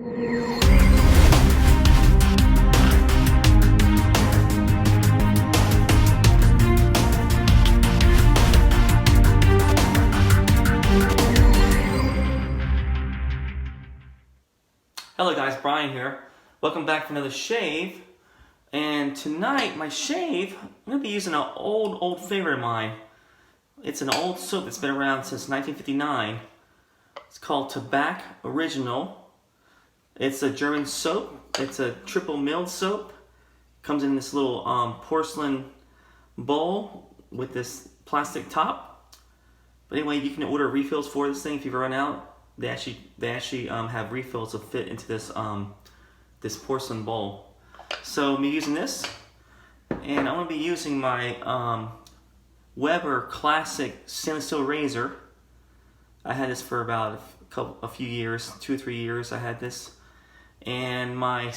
Hello guys, Brian here. Welcome back for another shave. And tonight, my shave, I'm going to be using an old favorite of mine. It's an old soap that's been around since 1959. It's called Tabac Original. It's a German soap. It's a triple milled soap. Comes in this little porcelain bowl with this plastic top. But anyway, you can order refills for this thing if you run out. They actually have refills to fit into this this porcelain bowl. So I'm using this, and I'm going to be using my Weber Classic stainless steel razor. I had this for about a few years, 2 or 3 years. I had this, and my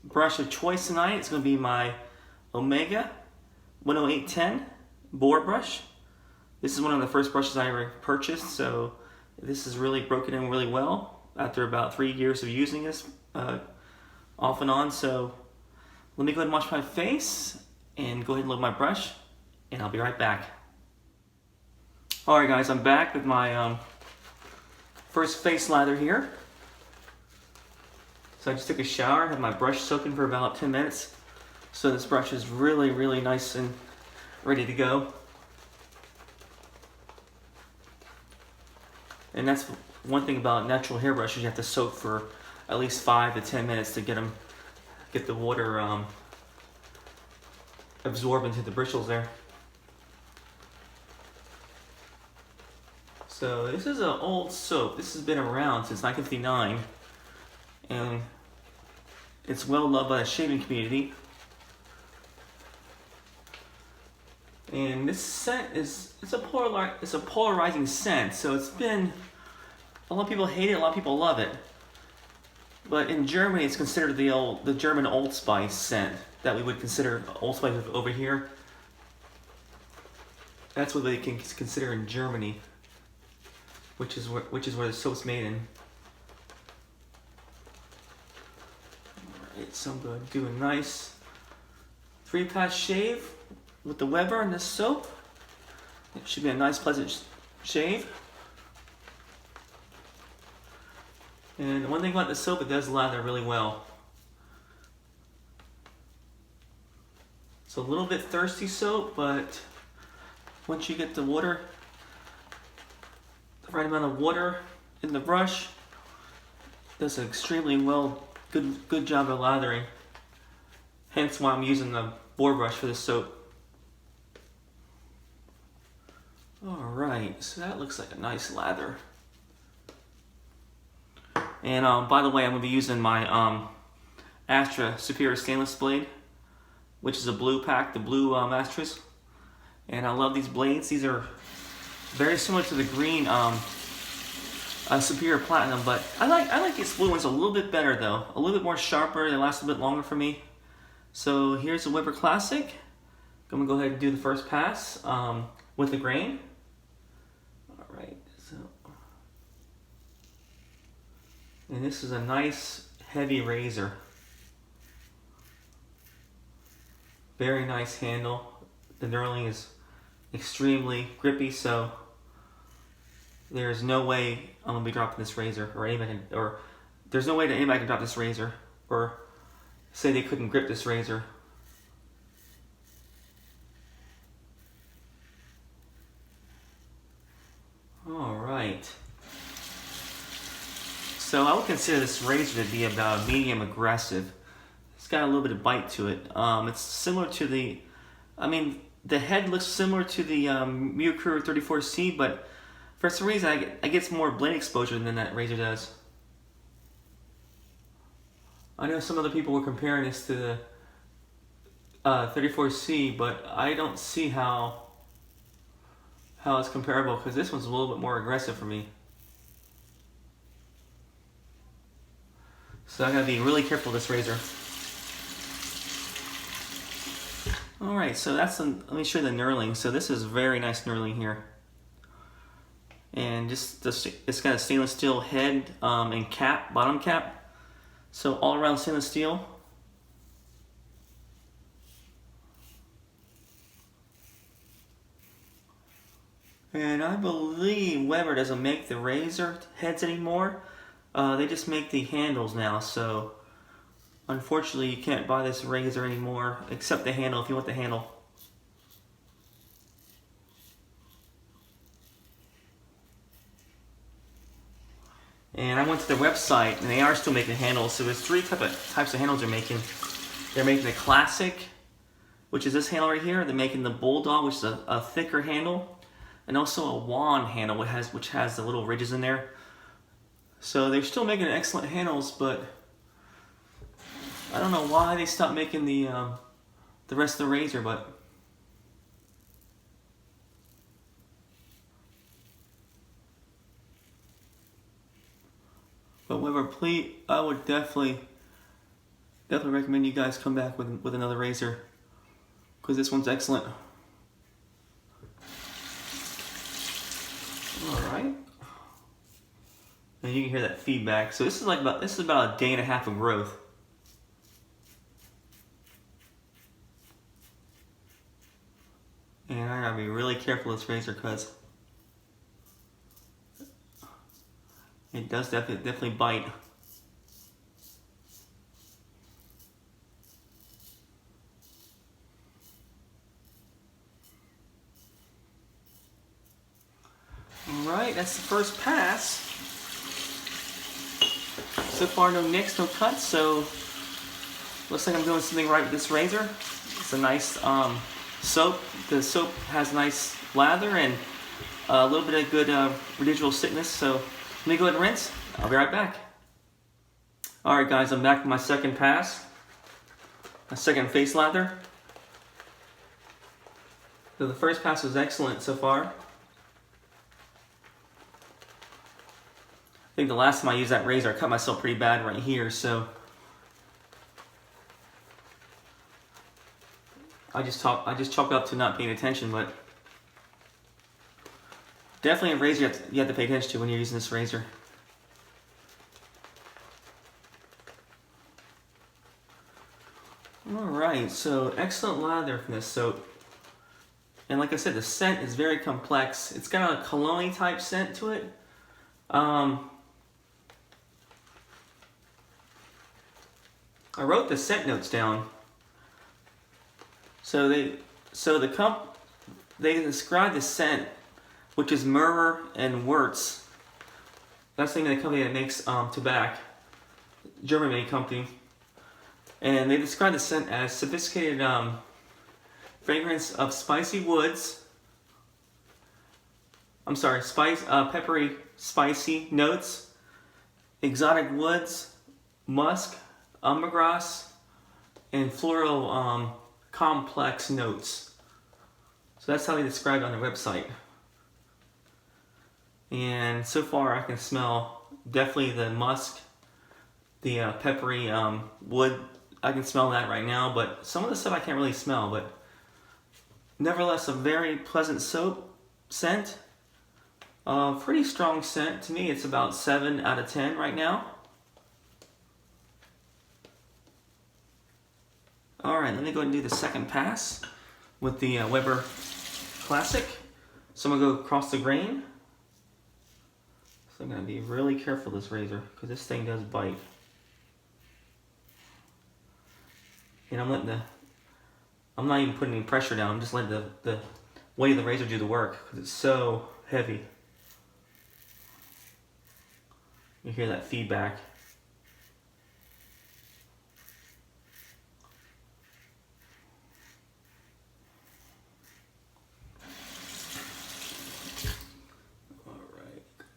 brush of choice tonight is going to be my Omega 10810 Boar brush. This is one of the first brushes I ever purchased, so this has really broken in really well after about 3 years of using this off and on. So let me go ahead and wash my face and go ahead and load my brush, and I'll be right back. Alright guys, I'm back with my first face lather here. So I just took a shower, had my brush soaking for about 10 minutes. So this brush is really nice and ready to go. And that's one thing about natural hair brushes, you have to soak for at least 5 to 10 minutes to get the water absorb into the bristles there. So this is an old soap. This has been around since 1959, and it's well loved by the shaving community. And this scent it's a polarizing scent. So it's been, a lot of people hate it, a lot of people love it. But in Germany, it's considered the German Old Spice scent that we would consider Old Spice over here. That's what they can consider in Germany, which is where the soap's made in. Alright, so I'm going to do a nice 3-pass shave with the Weber and this soap. It should be a nice, pleasant shave. And one thing about the soap, it does lather really well. It's a little bit thirsty soap, but once you get the water, the right amount of water in the brush, it does an extremely good job of lathering. Hence why I'm using the Boar brush for this soap. Alright, so that looks like a nice lather. And by the way, I'm going to be using my Astra Superior Stainless blade, which is a blue pack, the blue Astras. And I love these blades. These are very similar to the green Superior Platinum, but I like these blue ones a little bit better though. A little bit more sharper, they last a bit longer for me. So here's the Weber Classic. I'm going to go ahead and do the first pass with the grain. Alright, so... And this is a nice heavy razor. Very nice handle. The knurling is extremely grippy, so there's no way I'm gonna be dropping this razor, or there's no way that anybody can drop this razor or say they couldn't grip this razor. All right. So I would consider this razor to be about medium aggressive. It's got a little bit of bite to it. It's similar to the head looks similar to the Merkur 34C, but for some reason I get more blade exposure than that razor does. I know some other people were comparing this to the 34C, but I don't see how it's comparable, because this one's a little bit more aggressive for me. So I gotta be really careful with this razor. Alright, so let me show you the knurling. So this is very nice knurling here. And it's got a stainless steel head and cap, bottom cap. So all around stainless steel. And I believe Weber doesn't make the razor heads anymore. They just make the handles now, so unfortunately you can't buy this razor anymore, except the handle if you want the handle. And I went to their website, and they are still making handles. So there's three types of handles they're making. They're making the classic, which is this handle right here. They're making the bulldog, which is a thicker handle, and also a wand handle, which has the little ridges in there. So they're still making excellent handles, but I don't know why they stopped making the rest of the razor, but. But Weber, please, I would definitely recommend you guys come back with another razor, because this one's excellent. All right, and you can hear that feedback. So this is about a day and a half of growth. And I gotta be really careful with this razor because it does definitely bite. Alright, that's the first pass. So far no nicks, no cuts, so looks like I'm doing something right with this razor. It's a nice soap. The soap has nice lather and a little bit of good residual thickness, so let me go ahead and rinse. I'll be right back. Alright guys, I'm back with my second pass. My second face lather. So the first pass was excellent so far. I think the last time I used that razor, I cut myself pretty bad right here, so I just chalk up to not paying attention, but definitely a razor you have to pay attention to when you're using this razor. Alright, so excellent lather from this soap. And like I said, the scent is very complex. It's got a cologne type scent to it. I wrote the scent notes down. So they describe the scent, which is myrrh and wurtz. That's the name of the company that makes Tabac, German-made company. And they describe the scent as sophisticated fragrance of spicy woods. Peppery, spicy notes, exotic woods, musk, ambergris, and floral complex notes. So that's how they describe it on their website. And so far I can smell definitely the musk, the peppery wood. I can smell that right now, but some of the stuff I can't really smell, but nevertheless a very pleasant soap scent. Pretty strong scent. To me it's about 7 out of 10 right now. Alright, let me go ahead and do the second pass with the Weber Classic. So I'm going to go across the grain. So I'm going to be really careful with this razor because this thing does bite. And I'm not even putting any pressure down, I'm just letting the weight of the razor do the work because it's so heavy. You hear that feedback.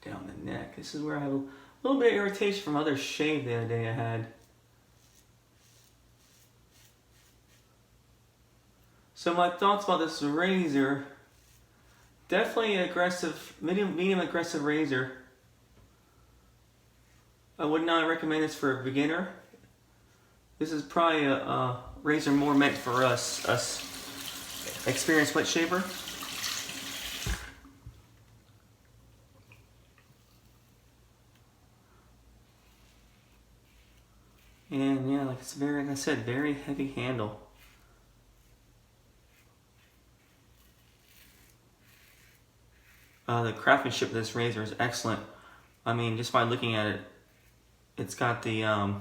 Down the neck. This is where I have a little bit of irritation from other shave the other day I had. So my thoughts about this razor, definitely an aggressive, medium aggressive razor. I would not recommend this for a beginner. This is probably a razor more meant for us experienced wet shaver. And yeah, like it's very, like I said, very heavy handle. The craftsmanship of this razor is excellent. I mean, just by looking at it, it's got the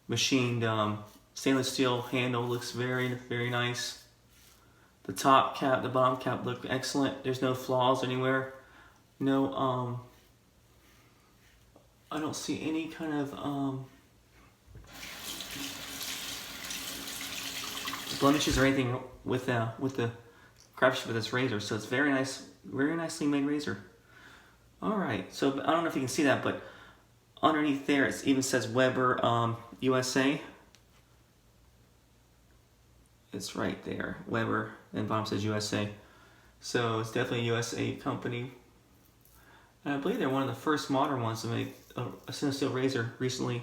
machined stainless steel handle. Looks very, very nice. The top cap, the bottom cap look excellent. There's no flaws anywhere. No, I don't see any kind of blemishes or anything with the craftsmanship of this razor. So it's very nice, very nicely made razor. All right, so I don't know if you can see that, but underneath there it even says Weber USA. It's right there, Weber, and bottom says USA. So it's definitely a USA company. And I believe they're one of the first modern ones to make a stainless steel razor recently.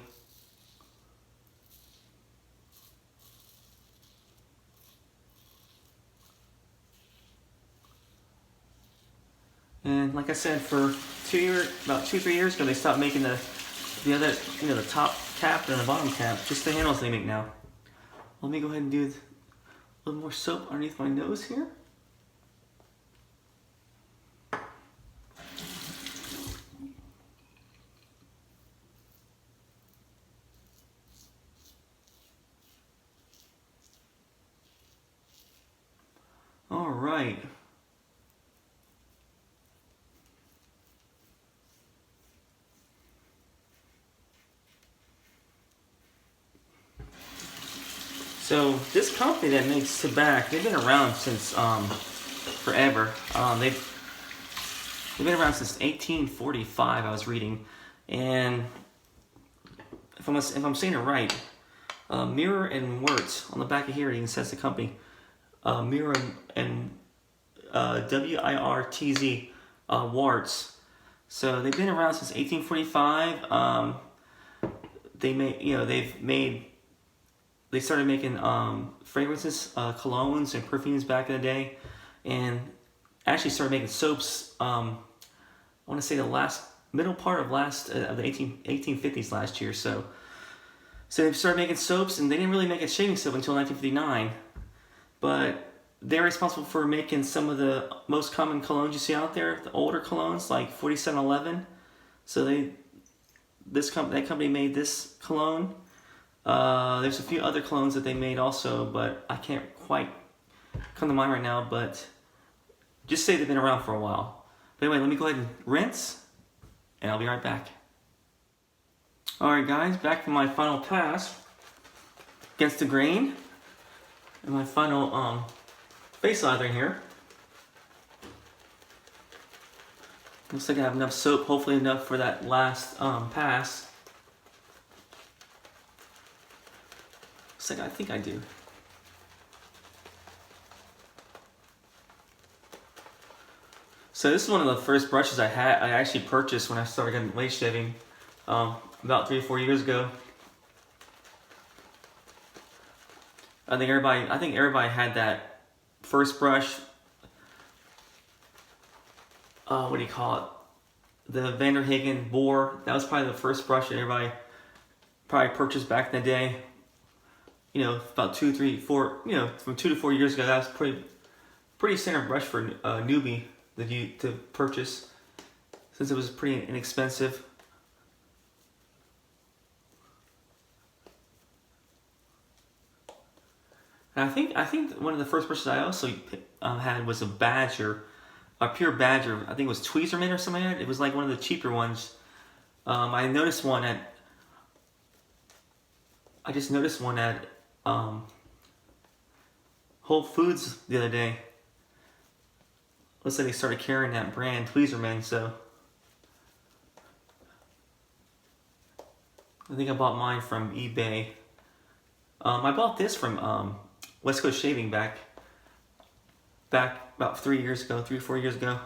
And like I said, for about 2-3 years ago, they stopped making the other, the top cap and the bottom cap, just the handles they make now. Let me go ahead and do a little more soap underneath my nose here. All right. So this company that makes Tabac, they've been around since forever. They've been around since 1845. I was reading, and if I'm saying it right, Mirror and Wirtz on the back of here even says the company, Mirror and WIRTZ Wirtz. So they've been around since 1845. They started making fragrances, colognes, and perfumes back in the day, and actually started making soaps. I want to say the middle part of the 1850s last year. So they started making soaps, and they didn't really make a shaving soap until 1959. But they're responsible for making some of the most common colognes you see out there, the older colognes like 4711. So that company made this cologne. There's a few other colognes that they made also, but I can't quite come to mind right now, but just say they've been around for a while. But anyway, let me go ahead and rinse, and I'll be right back. Alright guys, back for my final pass against the grain, and my final face lathering here. Looks like I have enough soap, hopefully enough for that last pass. I think I do. So this is one of the first brushes I actually purchased when I started getting lace shaving about 3 or 4 years ago. I think everybody had that first brush. What do you call it? The Vanderhagen Boar. That was probably the first brush that everybody probably purchased back in the day. About 2, 3, 4, from 2 to 4 years ago. That was pretty standard brush for a newbie to purchase, since it was pretty inexpensive. And I think one of the first brushes I also had was a Badger, a pure Badger. I think it was Tweezerman or something like that. It was like one of the cheaper ones. I just noticed one at Whole Foods the other day. Looks like they started carrying that brand, Tweezerman, so I think I bought mine from eBay. I bought this from West Coast Shaving back about 3 or 4 years ago.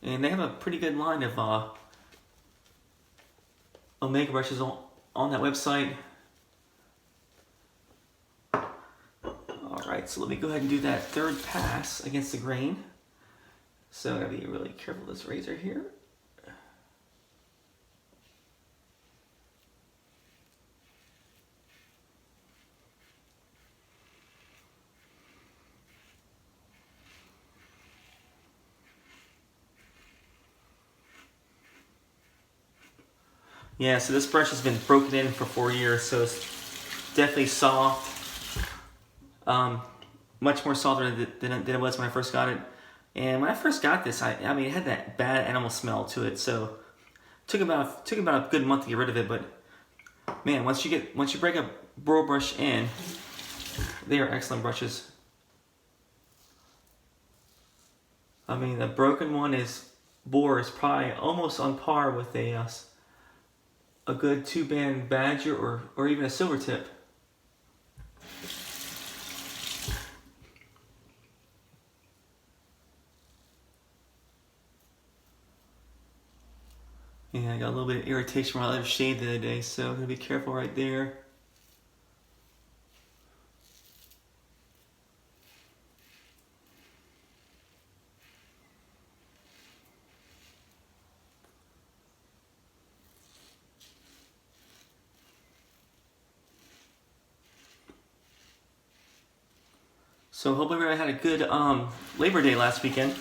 And they have a pretty good line of Omega brushes on that website. Alright, so let me go ahead and do that third pass against the grain. So I gotta be really careful with this razor here. Yeah, so this brush has been broken in for 4 years, so it's definitely soft. Much more softer than it was when I first got it. And when I first got this, I mean, it had that bad animal smell to it, so took about a good month to get rid of it. But man, once you break a Boar brush in, they are excellent brushes. I mean, the broken one Boar is probably almost on par with a good 2-band Badger or even a silver tip. Yeah, I got a little bit of irritation from my other shade the other day, so I'm gonna be careful right there. So hope everybody had a good Labor Day last weekend.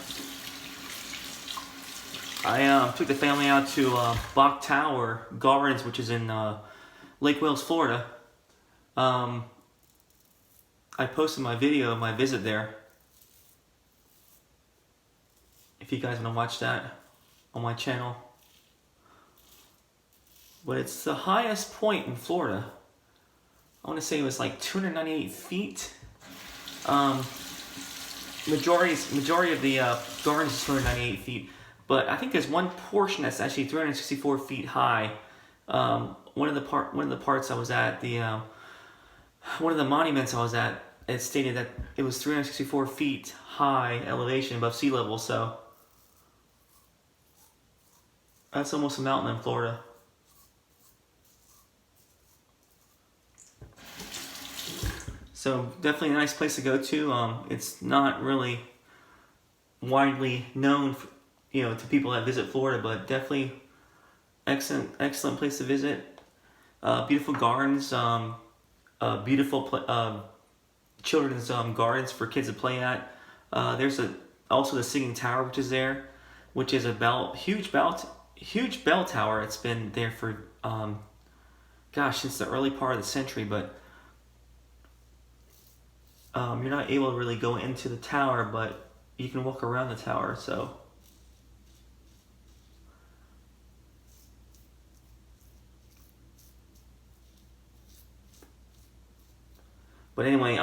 I took the family out to Bach Tower Gardens, which is in Lake Wales, Florida. I posted my video of my visit there. If you guys want to watch that on my channel. But it's the highest point in Florida. I want to say it was like 298 feet. Majority of the gardens is 298 feet. But I think there's one portion that's actually 364 feet high. One of the parts I was at, one of the monuments I was at, it stated that it was 364 feet high elevation above sea level. So that's almost a mountain in Florida. So definitely a nice place to go to. It's not really widely known to people that visit Florida, but definitely excellent place to visit. Beautiful gardens, beautiful children's gardens for kids to play at. There's also the Singing Tower, which is there, which is a huge bell tower. It's been there for since the early part of the century, but you're not able to really go into the tower, but you can walk around the tower. So. But anyway,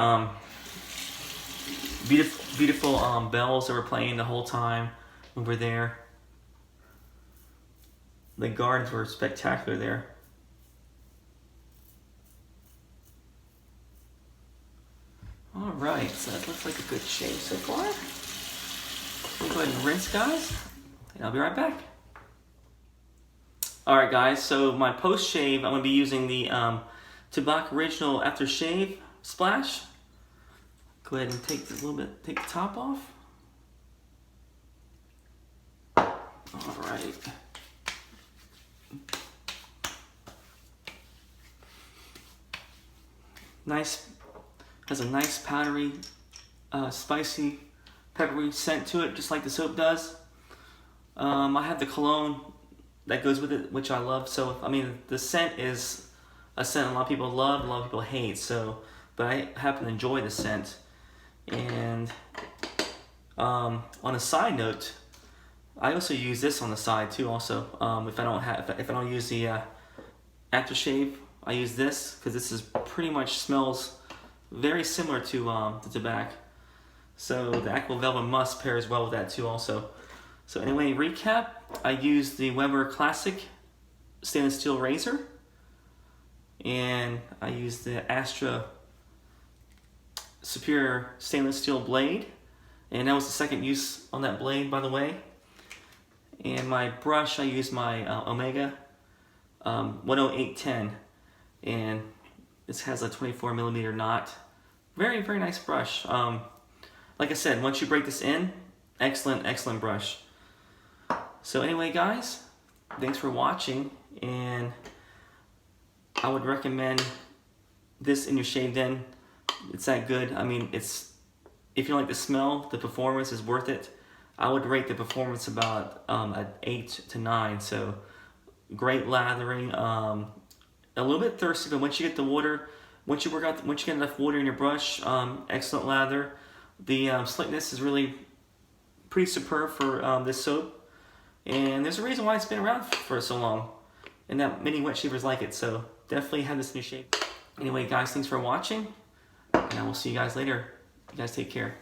beautiful bells that were playing the whole time we were there. The gardens were spectacular there. All right, so that looks like a good shave so far. We'll go ahead and rinse, guys, and I'll be right back. All right, guys. So my post shave, I'm gonna be using the Tabac Original Aftershave Splash. Go ahead and take the top off. All right. Nice, has a nice powdery, spicy, peppery scent to it, just like the soap does. I have the cologne that goes with it, which I love. So, I mean, the scent is a scent a lot of people love, a lot of people hate. So, but I happen to enjoy the scent. And on a side note, I also use this on the side too. Also, if I don't use the aftershave, I use this because this is pretty much smells very similar to the Tabac. So the Aqua Velvet Musk pairs well with that too. Also, so anyway, recap: I used the Weber Classic stainless steel razor, and I used the Astra Superior stainless steel blade, and that was the second use on that blade, by the way. And my brush, I used my Omega 10810, and this has a 24 millimeter knot. Very, very nice brush. Like I said, once you break this in, excellent brush. So anyway, guys, thanks for watching, and I would recommend this in your shaved in. It's that good. I mean, if you like the smell, the performance is worth it. I would rate the performance about an 8 to 9. So great lathering. A little bit thirsty, but once you get the water, once you get enough water in your brush, excellent lather. The slickness is really pretty superb for this soap, and there's a reason why it's been around for so long, and that many wet shavers like it. So definitely have this in your shave. Anyway, guys, thanks for watching, and I will see you guys later. You guys take care.